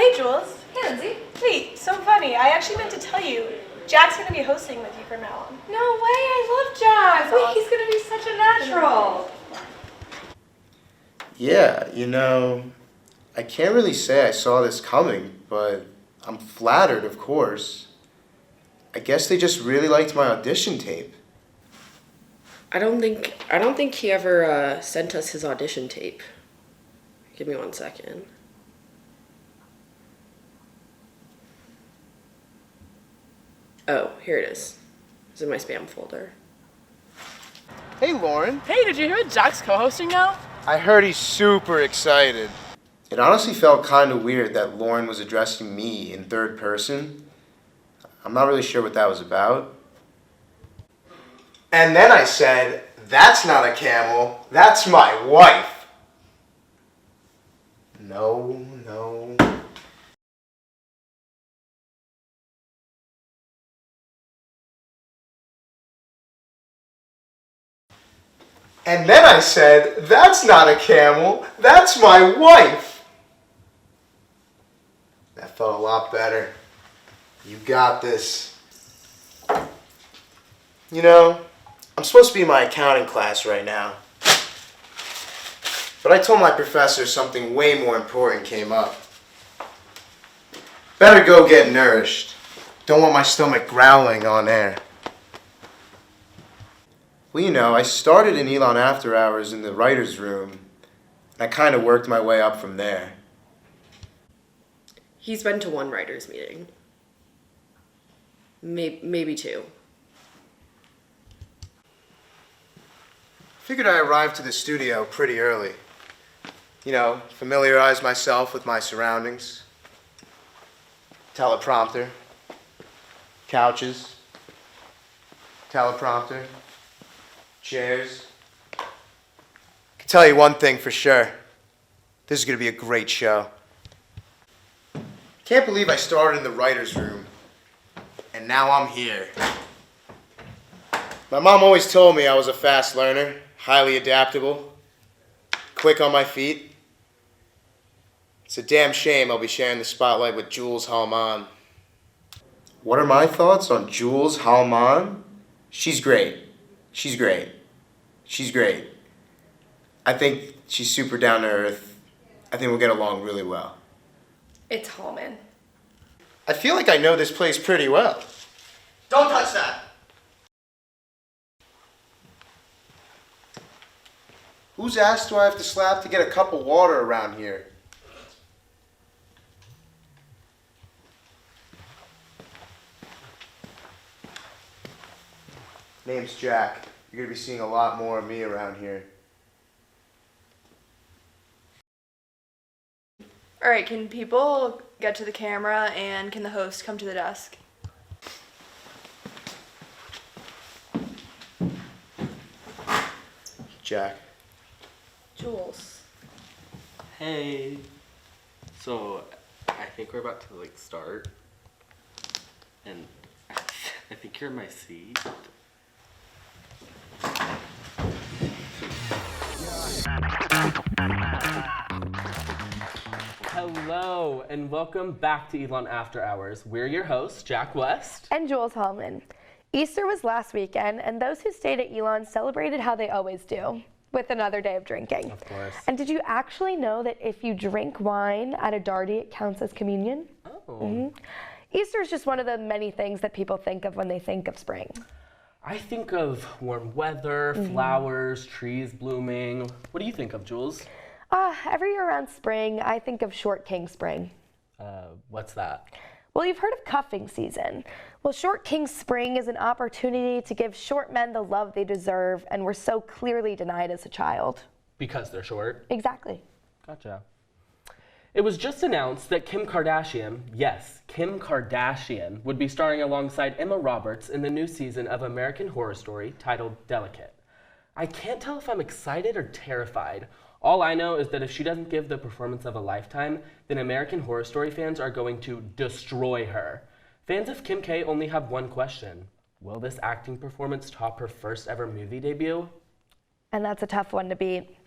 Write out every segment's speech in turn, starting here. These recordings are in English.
hey, Jules. Hey, Lindsay. Wait, so funny. I actually meant to tell you, Jack's going to be hosting with you from now on. No way, I love Jack. Awesome. He's going to be such a natural. Yeah, I can't really say I saw this coming, but I'm flattered, of course. I guess they just really liked my audition tape. I don't think he ever sent us his audition tape. Give me 1 second. Oh, here it is. It's in my spam folder. Hey, Lauren. Hey, did you hear Jack's co-hosting now? I heard he's super excited. It honestly felt kind of weird that Lauren was addressing me in third person. I'm not really sure what that was about. And then I said, "That's not a camel, that's my wife." No. And then I said, "That's not a camel, that's my wife." That felt a lot better. You got this. I'm supposed to be in my accounting class right now. But I told my professor something way more important came up. Better go get nourished. Don't want my stomach growling on air. Well, I started in Elon After Hours in the writer's room, and I kind of worked my way up from there. He's been to one writer's meeting. Maybe two. Figured I arrived to the studio pretty early. Familiarize myself with my surroundings. Teleprompter. Couches. Teleprompter. Chairs. I can tell you one thing for sure. This is going to be a great show. Can't believe I started in the writer's room, and now I'm here. My mom always told me I was a fast learner, highly adaptable, quick on my feet. It's a damn shame I'll be sharing the spotlight with Jules Hallman. What are my thoughts on Jules Hallman? She's great. She's great. I think she's super down to earth. I think we'll get along really well. It's Hallman. I feel like I know this place pretty well. Don't touch that! Whose ass do I have to slap to get a cup of water around here? Name's Jack. You're gonna be seeing a lot more of me around here. All right, can people get to the camera and can the host come to the desk? Jack. Jules. Hey. So, I think we're about to start. And I think you're in my seat. Hello, and welcome back to Elon After Hours. We're your hosts, Jack West. And Jules Hallman. Easter was last weekend, and those who stayed at Elon celebrated how they always do, with another day of drinking. Of course. And did you actually know that if you drink wine at a darty, it counts as communion? Oh. Mm-hmm. Easter is just one of the many things that people think of when they think of spring. I think of warm weather, flowers, trees blooming. What do you think of, Jules? Every year around spring, I think of Short King Spring. What's that? Well, you've heard of cuffing season. Well, Short King Spring is an opportunity to give short men the love they deserve and were so clearly denied as a child. Because they're short? Exactly. Gotcha. It was just announced that Kim Kardashian, yes, Kim Kardashian, would be starring alongside Emma Roberts in the new season of American Horror Story titled Delicate. I can't tell if I'm excited or terrified. All I know is that if she doesn't give the performance of a lifetime, then American Horror Story fans are going to destroy her. Fans of Kim K only have one question. Will this acting performance top her first ever movie debut? And that's a tough one to beat.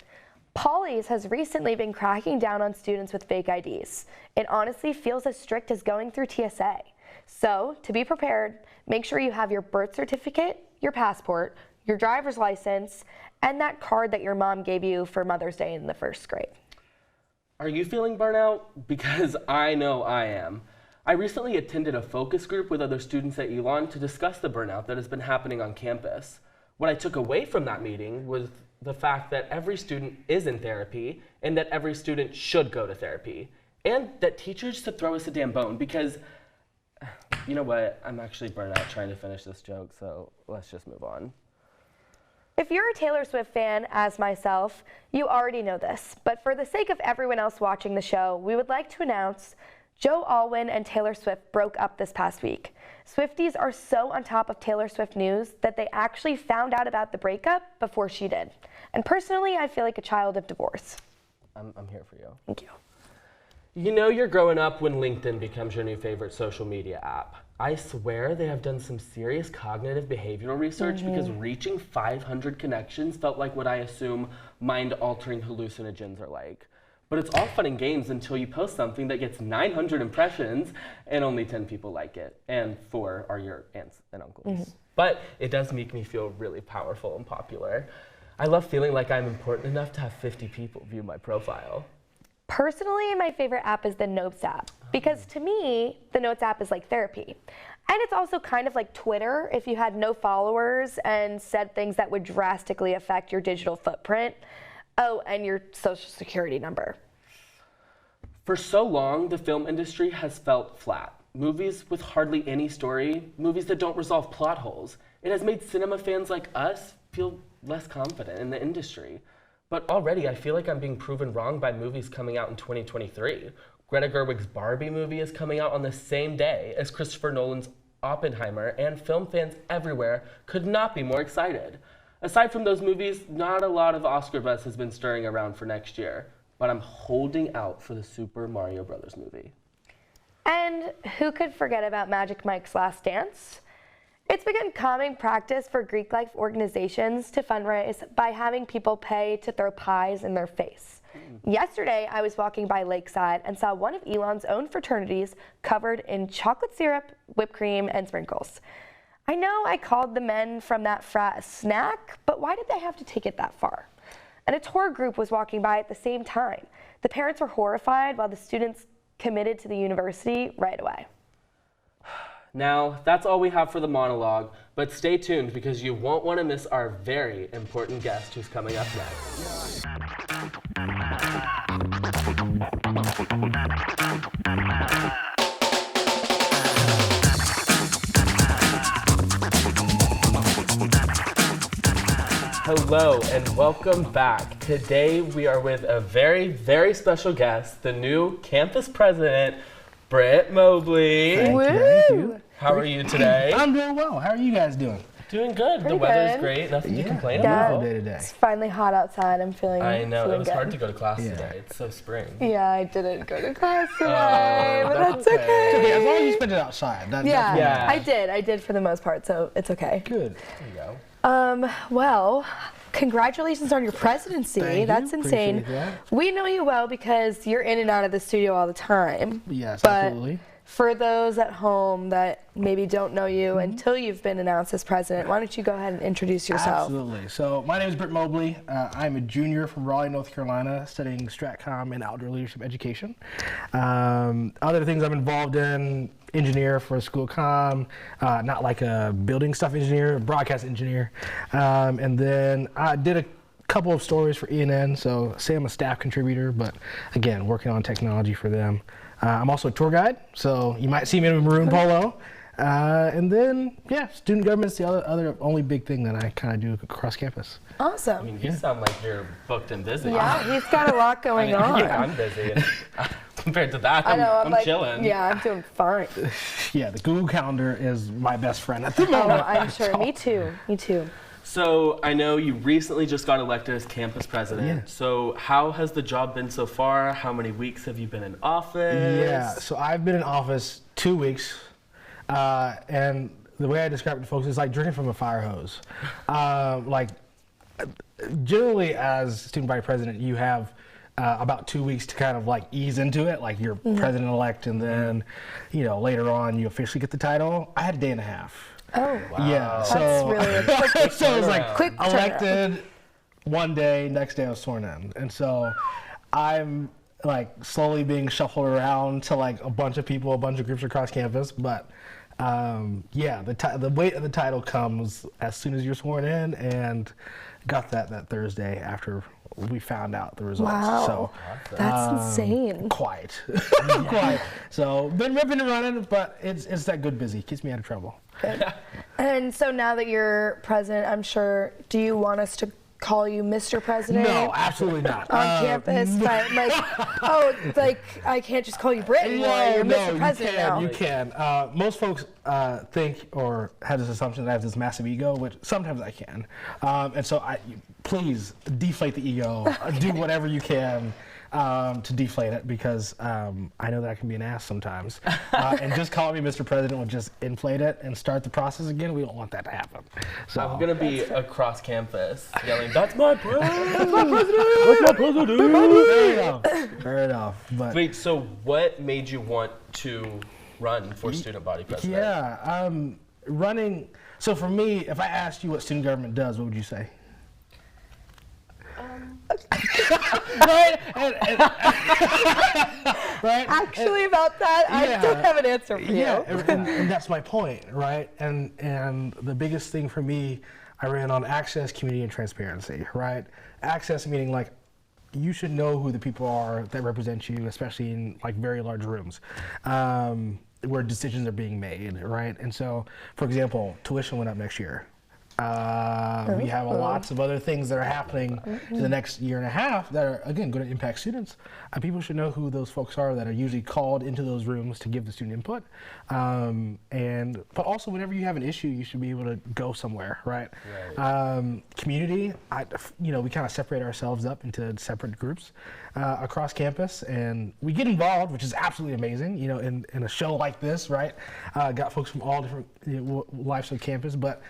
Polly's has recently been cracking down on students with fake IDs. It honestly feels as strict as going through TSA. So, to be prepared, make sure you have your birth certificate, your passport, your driver's license, and that card that your mom gave you for Mother's Day in the first grade. Are you feeling burnout? Because I know I am. I recently attended a focus group with other students at Elon to discuss the burnout that has been happening on campus. What I took away from that meeting was the fact that every student is in therapy and that every student should go to therapy. And that teachers should throw us a damn bone because, you know what, I'm actually burnt out trying to finish this joke, so let's just move on. If you're a Taylor Swift fan, as myself, you already know this. But for the sake of everyone else watching the show, we would like to announce Joe Alwyn and Taylor Swift broke up this past week. Swifties are so on top of Taylor Swift news that they actually found out about the breakup before she did. And personally, I feel like a child of divorce. I'm here for you. Thank you. You know you're growing up when LinkedIn becomes your new favorite social media app. I swear they have done some serious cognitive behavioral research because reaching 500 connections felt like what I assume mind-altering hallucinogens are like. But it's all fun and games until you post something that gets 900 impressions and only 10 people like it. And 4 are your aunts and uncles. But it does make me feel really powerful and popular. I love feeling like I'm important enough to have 50 people view my profile. Personally, my favorite app is the Notes app because to me, the Notes app is like therapy. And it's also kind of like Twitter if you had no followers and said things that would drastically affect your digital footprint. Oh, and your social security number. For so long, the film industry has felt flat. Movies with hardly any story, movies that don't resolve plot holes. It has made cinema fans like us feel less confident in the industry. But already I feel like I'm being proven wrong by movies coming out in 2023. Greta Gerwig's Barbie movie is coming out on the same day as Christopher Nolan's Oppenheimer, and film fans everywhere could not be more excited. Aside from those movies, not a lot of Oscar buzz has been stirring around for next year, but I'm holding out for the Super Mario Brothers movie. And who could forget about Magic Mike's Last Dance? It's become common practice for Greek life organizations to fundraise by having people pay to throw pies in their face. Yesterday, I was walking by Lakeside and saw one of Elon's own fraternities covered in chocolate syrup, whipped cream, and sprinkles. I know I called the men from that frat a snack, but why did they have to take it that far? And a tour group was walking by at the same time. The parents were horrified while the students committed to the university right away. Now, that's all we have for the monologue, but stay tuned because you won't want to miss our very important guest who's coming up next. Hello and welcome back. Today we are with a very, very special guest, the new campus president, Britt Mobley. Thank you. How are you today? I'm doing well. How are you guys doing? Doing good. Pretty the weather's good. great. Nothing to complain Yeah. about. Day to day. It's finally hot outside. I'm feeling I know. feeling It was good. hard to go to class Yeah. today. It's so spring. Yeah, I didn't go to class today, but that's okay. okay. It's okay, as long as you spend it outside. That's Yeah, Yeah. I did for the most part, so it's okay. good. There you go. Well, congratulations on your presidency. Thank you. That's insane. Appreciate that. We know you well because you're in and out of the studio all the time. Yes, But absolutely. for those at home that maybe don't know you Mm-hmm. until you've been announced as president, why don't you go ahead and introduce yourself? Absolutely. So my name is Britt Mobley. I'm a junior from Raleigh, North Carolina, studying StratCom and outdoor leadership education. Other things I'm involved in, engineer for School of Comm, not like a building stuff engineer, broadcast engineer. And then I did a couple of stories for ENN, so say I'm a staff contributor, but again, working on technology for them. I'm also a tour guide, so you might see me in a maroon polo. And then, yeah, student government's the other only big thing that I kind of do across campus. Awesome. I mean, you sound like you're booked and busy. Yeah, he's got a lot going on. Yeah, I'm busy. And compared to that, I know, I'm like, chilling. Yeah, I'm doing fine. Yeah, the Google Calendar is my best friend at the Oh, moment. I'm sure. Me too. Me too. So I know you recently just got elected as campus president. Yeah. So how has the job been so far? How many weeks have you been in office? Yeah, so I've been in office 2 weeks, and the way I describe it to folks is like drinking from a fire hose. Like, generally, as student body president, you have about 2 weeks to kind of like ease into it, like you're president-elect, and then, later on you officially get the title. I had a day and a half. Oh, wow. Yeah, so That's really a quick so it was like quick elected one day, next day I was sworn in, and so I'm like slowly being shuffled around to like a bunch of people, a bunch of groups across campus, but the weight of the title comes as soon as you're sworn in, and got that Thursday after we found out the results. Wow. So That's insane. Quiet. Quiet. So been ripping and running, but it's that good busy. Keeps me out of trouble. Good. And so now that you're president, I'm sure, do you want us to call you Mr. President? No, absolutely not. On campus, but I can't just call you Britt anymore. You're Mr. President now. You can. Most folks think or have this assumption that I have this massive ego, which sometimes I can. And so please deflate the ego. Do whatever you can to deflate it, because I know that I can be an ass sometimes. And just calling me Mr. President would just inflate it and start the process again. We don't want that to happen. So I'm going to be across campus yelling, "That's my president! That's my president! That's my president!" Fair enough. But Wait, so what made you want to run for student body president? yeah, running. So for me, if I asked you what student government does, what would you say? Right? Right? Actually, about that, I don't have an answer for you. Yeah, and that's my point, right? And the biggest thing for me, I ran on access, community, and transparency, right? Access meaning like you should know who the people are that represent you, especially in like very large rooms. Where decisions are being made, right? And so, for example, tuition went up next year. We have lots of other things that are happening in the next year and a half that are, again, going to impact students. And people should know who those folks are that are usually called into those rooms to give the student input. But also, whenever you have an issue, you should be able to go somewhere, right? Community, we kind of separate ourselves up into separate groups across campus, and we get involved, which is absolutely amazing. In a show like this, right? Got folks from all different lives of campus, but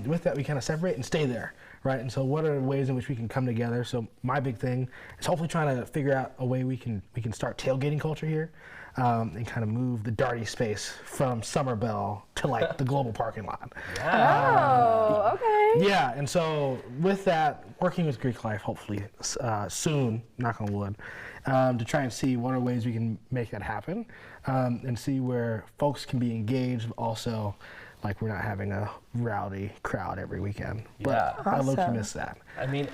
with that, we kind of separate and stay there, right? And so what are the ways in which we can come together? So my big thing is hopefully trying to figure out a way we can start tailgating culture here, and kind of move the Darty space from Summerbell to like the global parking lot. Oh, okay. Yeah, and so with that, working with Greek Life, hopefully soon, knock on wood, to try and see what are ways we can make that happen, and see where folks can be engaged also. Like we're not having a rowdy crowd every weekend. But I low-key miss that. I mean,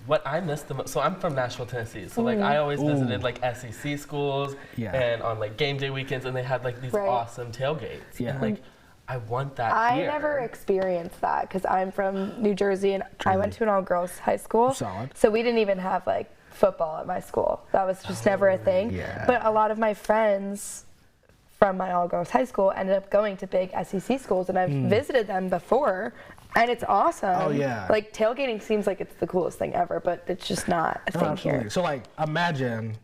what I miss the most, so I'm from Nashville, Tennessee. So like I always visited like SEC schools and on like game day weekends, and they had like these awesome tailgates. Yeah. And like I want that I here. never experienced that because I'm from New Jersey and I went to an all-girls high school. Solid. So we didn't even have like football at my school. That was just never a thing. Yeah. But a lot of my friends from my all-girls high school ended up going to big SEC schools, and I've visited them before, and it's awesome. Oh, yeah. Like tailgating seems like it's the coolest thing ever, but it's just not a thing here. So like imagine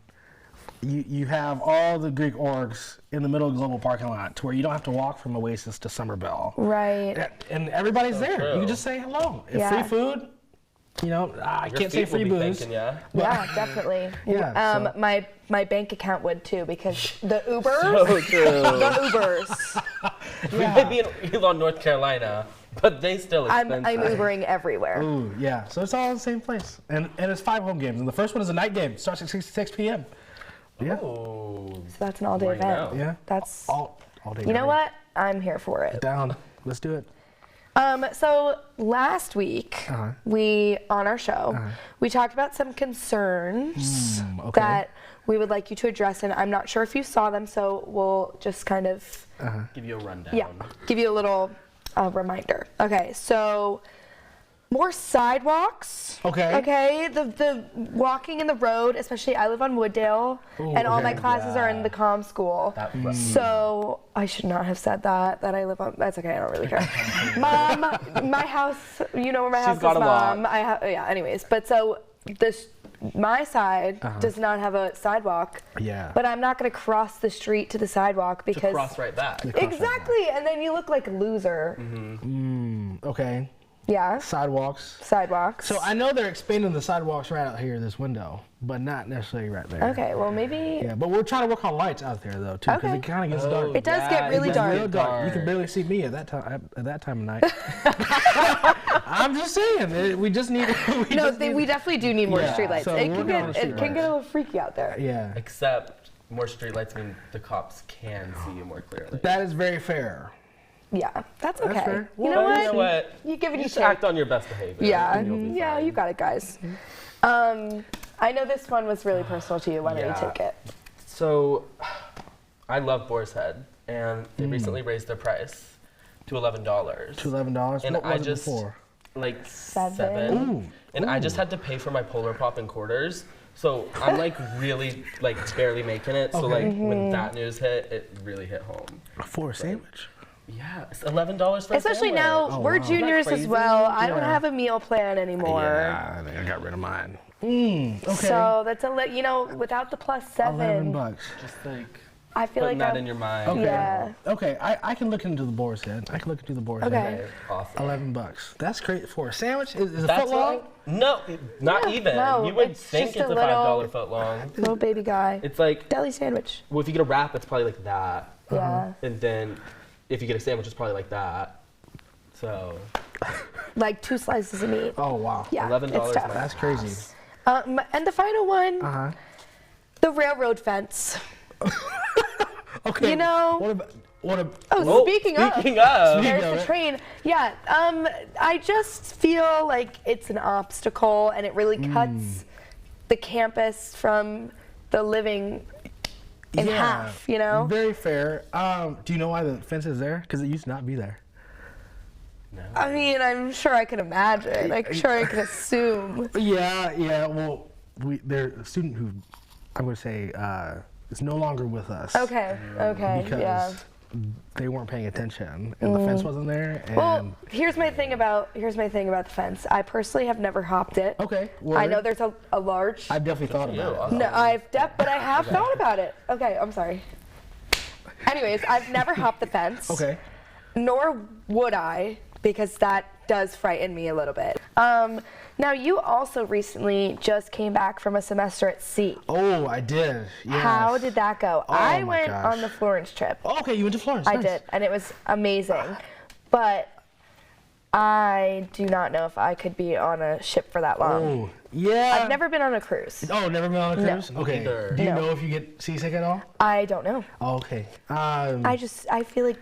you have all the Greek orgs in the middle of the global parking lot to where you don't have to walk from Oasis to Summerbell. Right. And everybody's there. true. You can just say hello. Yeah. Free food. I Your can't say feet will free be booze. thinking, yeah. Yeah, definitely. Yeah, so- My bank account would too because the Ubers. So true. The Ubers. We might be in Elon, North Carolina, but they still I'm expensive. Ubering everywhere. Ooh, yeah. So it's all in the same place. And it's 5 home games. And the first one is a night game. It starts at 6 p.m. Yeah. Oh. So that's an all-day Right event. now. Yeah. That's. All day. You know night. what? I'm here for it. Down. Let's do it. So last week, we on our show, we talked about some concerns okay. that we would like you to address, and I'm not sure if you saw them, so we'll just kind of Give you a rundown. give you a little reminder. Okay, so more sidewalks. Okay. Okay, the walking in the road, especially I live on Wooddale, and all my okay. classes are in the comm school. So I should not have said that I live on. That's okay. I don't really care. Mom, my house. You know where my house is, got a lot. Mom. Anyways, but so my side does not have a sidewalk. Yeah. But I'm not going to cross the street to the sidewalk To because cross right back. exactly, and then you look like a loser. Okay. Yeah. sidewalks. Sidewalks. So I know they're expanding the sidewalks right out here, this window, but not necessarily right there. Okay, well maybe. Yeah, but we're trying to work on lights out there though too, because Okay. it kind of gets dark. It does get really It gets dark. real dark. You can barely see me at that time of night. I'm just saying, we just need. We definitely do need more Yeah, streetlights. so It we're can working on get the a little freaky out there. Yeah, Except more streetlights mean the cops can see you more clearly. that is very fair. Yeah, that's okay. fair. You know But what? you know what? You give it Just a act on your best behavior. Yeah, and you'll be yeah, fine. you got it, guys. I know this one was really personal to you. Why don't you take it? So, I love Boar's Head, and they recently raised their price to $11. To $11. And What I was it just before? like $7. $7. And I just had to pay for my Polar Pop in quarters. So I'm like really like barely making it. So like when that news hit, it really hit home. For a sandwich. Yeah, it's $11 for a Especially sandwich. now, we're wow. juniors as crazy? well. I don't Yeah. have a meal plan anymore. Yeah, I think I got rid of mine. Okay. So that's without the plus $7, $11. Just like I feel putting like that in your mind. Okay. Yeah. Okay, I can look into the Boar's Head. I can look into the Boar's Okay. Head. Okay, awesome. $11. That's great for a sandwich. Is a That's foot long? No, not Yeah, even. no, you would it's think just it's a a little- $5 foot long. little baby guy. It's like, Deli sandwich. well, if you get a wrap, it's probably like that. Yeah. And then if you get a sandwich, it's probably like that. So Like 2 slices of meat. Oh wow. Yeah. $11 It's tough. That's crazy. And the final one, the railroad fence. Okay. You know- What about Oh, speaking of. speaking of, There's of the it. train. Yeah. I just feel like it's an obstacle, and it really cuts the campus from the living in half. You know. Very fair. Do you know why the fence is there? Because it used to not be there. I mean, I'm sure I can imagine. I'm sure I can assume. Yeah. Well, there's a student who I'm going to say is no longer with us. Okay. Because Yeah. they weren't paying attention and the fence wasn't there. And Well, here's my thing about the fence. I personally have never hopped it. okay. I word. know there's a large. I've definitely thought about it. No, but I have thought about it. Okay, I'm sorry. Anyways, I've never hopped the fence. Okay. Nor would I, because that does frighten me a little bit. Now, you also recently just came back from a semester at sea. Oh, I did. Yes. How did that go? Oh I my went gosh. on the Florence trip. Oh, okay, you went to Florence. I Nice. did, and it was amazing. But I do not know if I could be on a ship for that long. Oh, yeah. I've never been on a cruise. Oh, never been on a cruise? Okay. Neither. Do you No. know if you get seasick at all? I don't know. Oh, okay. I feel like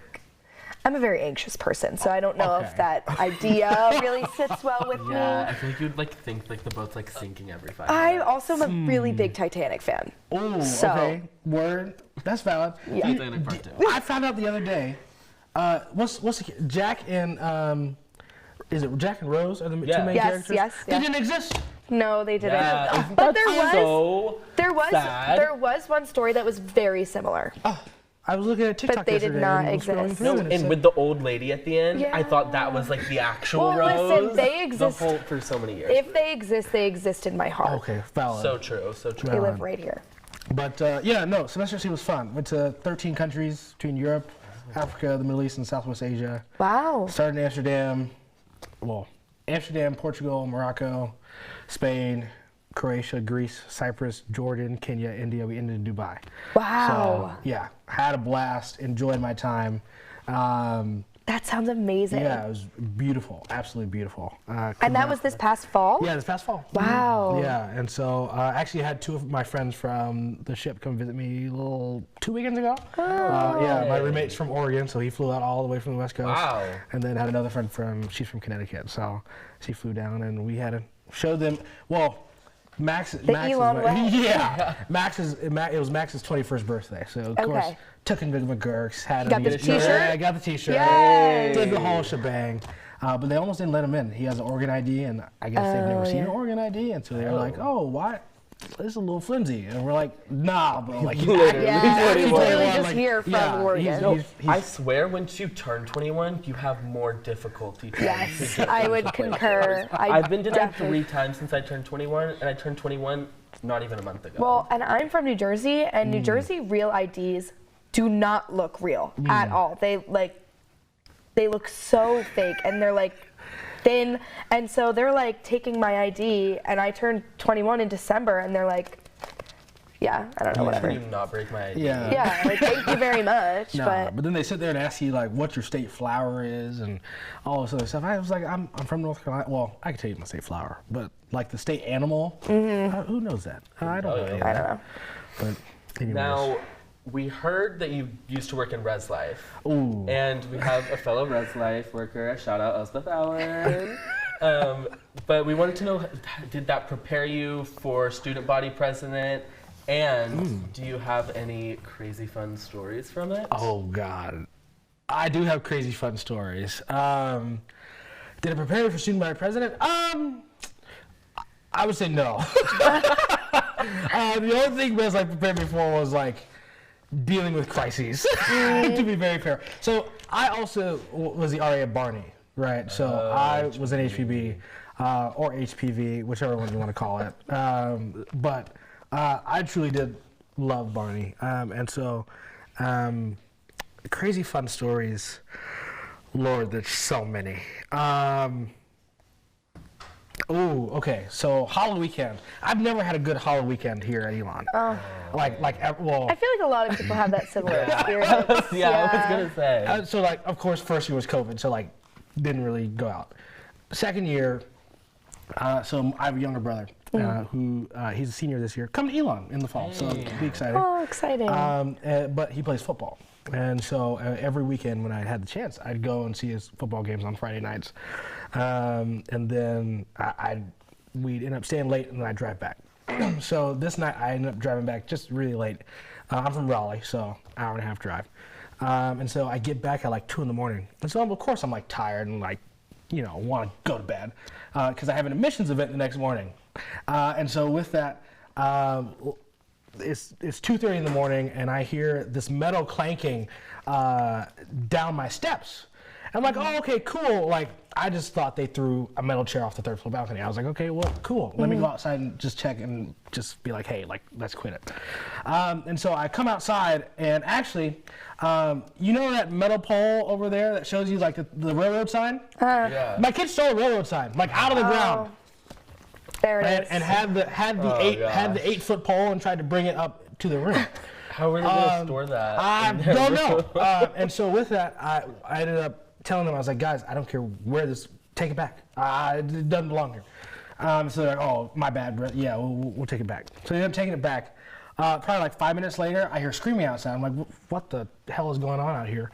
I'm a very anxious person, so I don't know Okay. if that idea really sits well with yeah, me. I feel like you'd like think like the boat's like sinking every 5 I minutes. also am a really big Titanic fan. Oh, So- okay. Word. That's valid. Yeah. Titanic part 2. I found out the other day. What's the Jack and is it Jack and Rose are the two Yeah. main Yes, characters? yes, They yeah. didn't exist. No, they didn't. Yeah, But that's so sad. there was one story that was very similar. I was looking at TikTok they did yesterday not and was scrolling exist. through No, and it and said- with the old lady at the end, I thought that was like the actual Well, Rose. listen, they exist- The whole, for so many years. If they exist in my heart. Okay, valid. So true, so true. They live right here. But semester C was fun. Went to 13 countries between Europe, Africa, the Middle East, and Southwest Asia. Wow. Started in Amsterdam. Well, Amsterdam, Portugal, Morocco, Spain, Croatia, Greece, Cyprus, Jordan, Kenya, India. We ended in Dubai. Wow. So, yeah, had a blast. Enjoyed my time. That sounds amazing. Yeah, it was beautiful. Absolutely beautiful. And that was this past fall? Yeah, this past fall. Wow. Yeah, and so I actually had 2 of my friends from the ship come visit me 2 weekends ago. Yeah, my roommate's from Oregon, so he flew out all the way from the West Coast. Wow. And then had another friend she's from Connecticut, so she flew down and we had to show them, well, Max Elon is way. yeah. It was Max's 21st birthday, so of course Okay. took him to McGurk's, had Got him the get- t-shirt? Yeah, I got the t-shirt. Yay! Did the whole shebang. But they almost didn't let him in. He has an Oregon ID, and I guess they've never seen an Oregon ID, and so they were like, "Oh, what? This is a little flimsy." And we're like, "Nah, bro. Like, he's Literally. Yeah, he's 21. really just Like, here from yeah, Oregon. No, he's- I swear, once you turn 21, you have more difficulty. trying to Yes, get I into would places. concur. I've been denied definitely- 3 times since I turned 21, and I turned 21 not even a month ago. Well, and I'm from New Jersey, and New Jersey real IDs do not look real at all. They look so fake, and they're like And so they're like taking my ID, and I turned 21 in December, and they're like, yeah, I don't know, whatever. Can you not break my ID? Yeah, like, thank you very much. No, but then they sit there and ask you like what your state flower is and all this other stuff. I was like, I'm from North Carolina. Well, I can tell you my state flower, but like the state animal, who knows that? I don't know. I don't know. But anyways. Now, we heard that you used to work in Res Life. Ooh. And we have a fellow Res Life worker, shout out Elspeth Allen. But we wanted to know, did that prepare you for student body president? And do you have any crazy fun stories from it? Oh God, I do have crazy fun stories. Did it prepare me for student body president? I would say no. The only thing Res Life prepared me for was like dealing with crises, to be very fair. So I also was the RA at Barney, right? So I was an HPB or HPV, whichever one you want to call it. But I truly did love Barney. And so crazy fun stories. Lord, there's so many. Okay. So Halloween weekend. I've never had a good Halloween weekend here at Elon. Well, I feel like a lot of people have that similar experience. Yeah, I was gonna say. so like, of course, first year was COVID, so like, didn't really go out. Second year, so I have a younger brother who he's a senior this year. Come to Elon in the fall, so be excited. Oh, exciting. But he plays football. And so every weekend when I had the chance, I'd go and see his football games on Friday nights. And then we'd end up staying late and then I'd drive back. So this night I ended up driving back just really late. I'm from Raleigh, so hour and a half drive. And so I get back at like 2 in the morning. And so of course I'm like tired and like, want to go to bed because I have an admissions event the next morning. And so with that, it's 2:30 in the morning and I hear this metal clanking down my steps. I'm like, oh, okay, cool. Like, I just thought they threw a metal chair off the 3rd floor balcony. I was like, okay, well, cool. Let me go outside and just check and just be like, hey, like, let's quit it. And so I come outside and actually, you know that metal pole over there that shows you like the railroad sign? Yeah. My kid stole a railroad sign, like out of the ground. There it is. And had the 8-foot pole and tried to bring it up to the room. How were you going to store that? I don't know. And so with that, I ended up telling them, I was like, guys, I don't care where this, take it back. It doesn't belong here. So they're like, oh, my bad, Britt. Yeah, we'll take it back. So they ended up taking it back. Probably like 5 minutes later, I hear screaming outside. I'm like, what the hell is going on out here?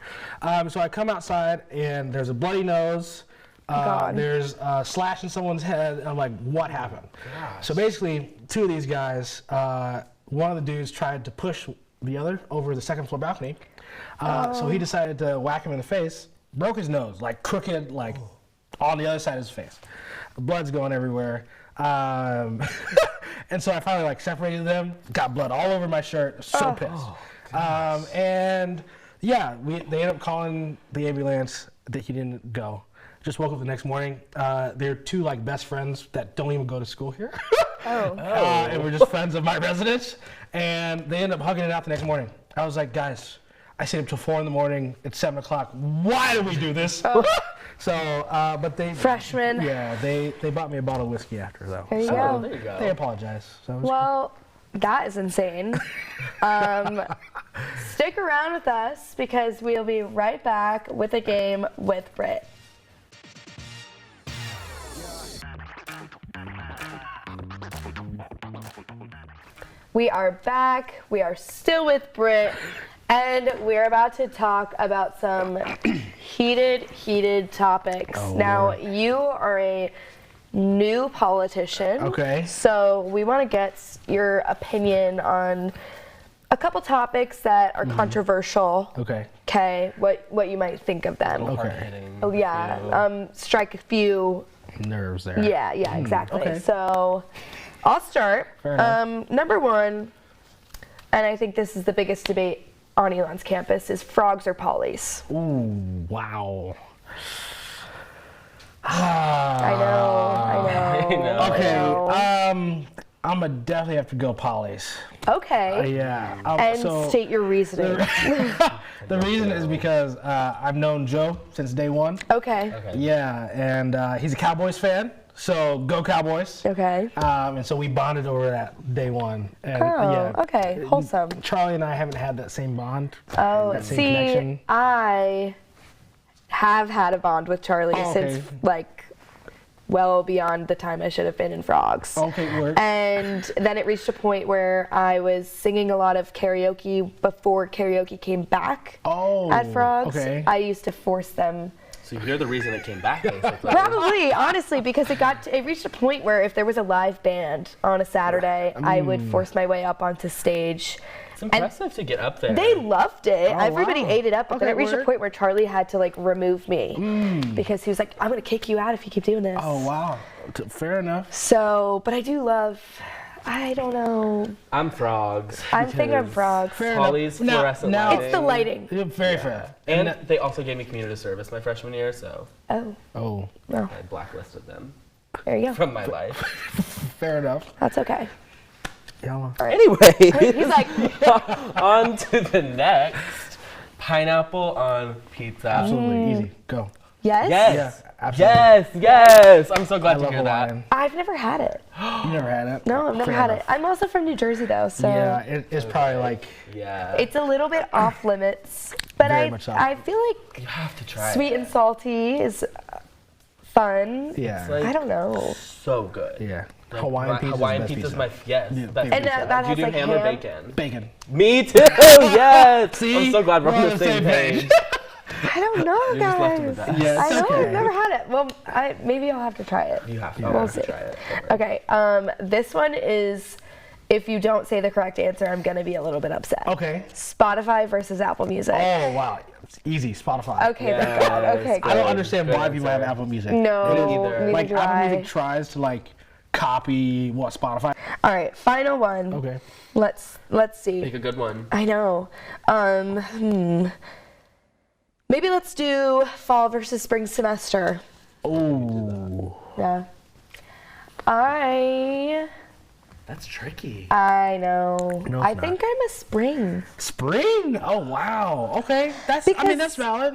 So I come outside and there's a bloody nose. There's a slash in someone's head. I'm like, what happened? Gosh. So basically, 2 of these guys, one of the dudes tried to push the other over the 2nd floor balcony. So he decided to whack him in the face, broke his nose, like crooked, like on the other side of his face. Blood's going everywhere. And so I finally like separated them, got blood all over my shirt, so pissed. And yeah, they ended up calling the ambulance that he didn't go. Just woke up the next morning. They're 2 like best friends that don't even go to school here. And we're just friends of my residents. And they end up hugging it out the next morning. I was like, guys, I stayed up till 4 in the morning. It's 7 o'clock. Why did we do this? So, but they Freshmen. Yeah, they bought me a bottle of whiskey after though. There you So go. There you go. they apologized. So it was Well, that is insane. Stick around with us because we'll be right back with a game with Britt. We are back. We are still with Britt, and we're about to talk about some heated topics. Now, you are a new politician. Okay. So we want to get your opinion on a couple topics that are controversial. Okay. Okay. What you might think of them. Okay. Oh yeah. Strike a few. Nerves there. Yeah. Exactly. Okay. So I'll start. Fair enough. Number one, and I think this is the biggest debate on Elon's campus, is frogs or polys. Ooh, wow. I know. Okay. I'm gonna definitely have to go Polly's. Okay. Yeah. And state your reasoning. The reason is because I've known Joe since day one. Okay. Yeah, and he's a Cowboys fan, so go Cowboys. Okay. And so we bonded over that day one. And, Okay. Wholesome. Charlie and I haven't had that same bond. Oh, that same see, connection. I have had a bond with Charlie since well beyond the time I should have been in Frogs. Okay, word. And then it reached a point where I was singing a lot of karaoke before karaoke came back at Frogs. Okay. I used to force them. So you're the reason it came back, basically. Probably, honestly, because it reached a point where if there was a live band on a Saturday, I would force my way up onto stage. It's impressive to get up there. They loved it. Oh, Everybody wow. ate it up, but then Okay, it reached a word. point where Charlie had to remove me because he was like, "I'm gonna kick you out if you keep doing this." Oh, wow. Fair enough. So, but I do love. I don't know. I'm Frogs. I'm thinking of because Frogs. Fair Holly's enough. fluorescent Now- lighting. It's the lighting. Very fair. And they also gave me community service my freshman year, so Oh, No, I blacklisted them there you go. from my life. fair enough. That's okay. Yeah. Anyway, He's like, on to the next. Pineapple on pizza. Absolutely. Easy. Go. yes. Yes. Yeah, absolutely. Yes. I'm so glad I to love hear that. Hawaiian. I've never had it. You never had it? No, I've never Fair had enough. it. I'm also from New Jersey though, so Yeah, it's probably like Yeah. it's a little bit off limits. But Very much so. I feel like you have to try sweet it. and salty is fun. yeah, like- I don't know. So good. yeah. Like, Hawaiian pizza. Hawaiian is the best pizza's pizza. my yes. Yeah, Best favorite. pizza. And that Do you do has, like, ham or ham? bacon? Bacon. Me too. Yes. See? I'm so glad we're on We're the same page. I don't know, You just left it with guys. that. Yeah, I it's know, okay. I've never had it. Well, maybe I'll have to try it. You have to. We'll I'll have see. to try it. Don't worry. Okay, this one is, if you don't say the correct answer, I'm gonna be a little bit upset. Okay. Spotify versus Apple Music. Oh wow, it's easy. Spotify. Okay, thank God. Yes. Okay, I good. don't understand Good why people have answer. Apple Music. No, Me neither. neither Like do Apple I. Music tries to copy what Spotify. All right, final one. Okay. Let's see. Make a good one. I know. Maybe let's do fall versus spring semester. Oh. Yeah. That's tricky. I know. No, I it's think I'm a spring. Spring. Oh wow. Okay. That's. I mean Because- that's valid.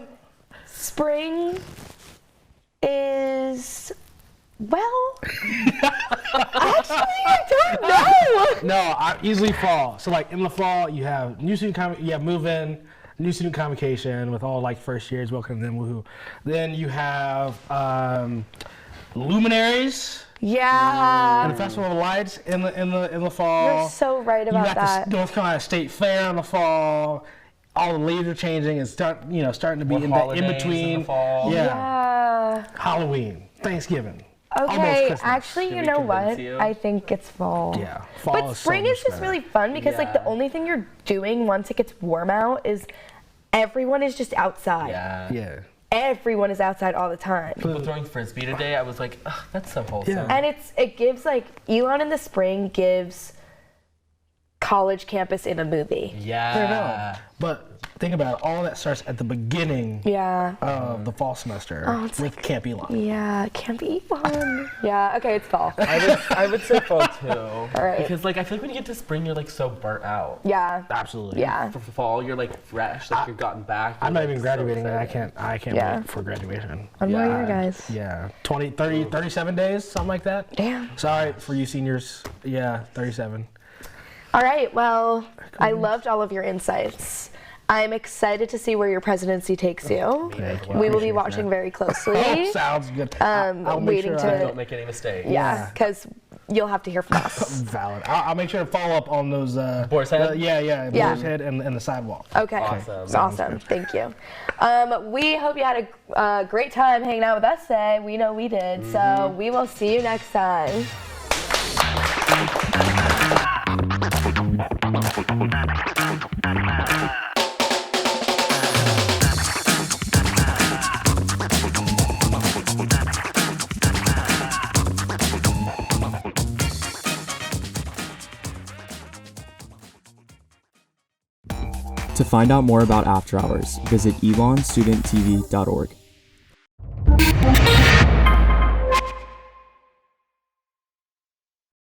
Spring is, well, actually, I don't know. No, I easily fall. So in the fall, you have new student you have move in, new student convocation with all first years, welcome them, woohoo. Then you have luminaries and Yeah. the Festival of Lights in the fall. You're so right You about got that. the North Carolina State Fair in the fall. All the leaves are changing and starting to be More in the holidays in in between. the fall. Yeah. Halloween, Thanksgiving. Almost Okay, Christmas. actually, Did you we know convince what? you? I think it's fall. Yeah. Fall But is so spring much is just better. really fun because the Yeah. only thing you're doing once it gets warm out is everyone is just outside. Yeah. Yeah. Everyone is outside all the time. People throwing frisbee today, I was like, ugh, that's so wholesome. Yeah. And it gives Elon in the spring gives college campus in a movie. Yeah. But think about it, all that starts at the beginning Yeah. of the fall semester it's with Camp Elon. Yeah, can't be Elon. Yeah, okay, it's fall. I would say fall too. All right. Because I feel like when you get to spring, you're so burnt out. Yeah. Absolutely. Yeah. For fall, you're fresh, you've gotten back. I'm you're, not even so graduating and excited. I can't Yeah. wait for graduation. One more Yeah. year, guys. Yeah. 37 days, something like that. Damn. Sorry for you seniors. Yeah, 37. All right, well, I loved all of your insights. I'm excited to see where your presidency takes you. Thank you. We will be Appreciate watching that. very closely. Oh, sounds good. I'll make waiting sure to- Don't make any mistakes. Yeah, because you'll have to hear from us. Valid. I'll make sure to follow up on those. Boar's Head? Yeah, Yeah. Boar's Head and the sidewalk. Okay. Awesome. Awesome. Thank you. We hope you had a great time hanging out with us today. We know we did. So we will see you next time. To find out more about After Hours, visit elonstudenttv.org.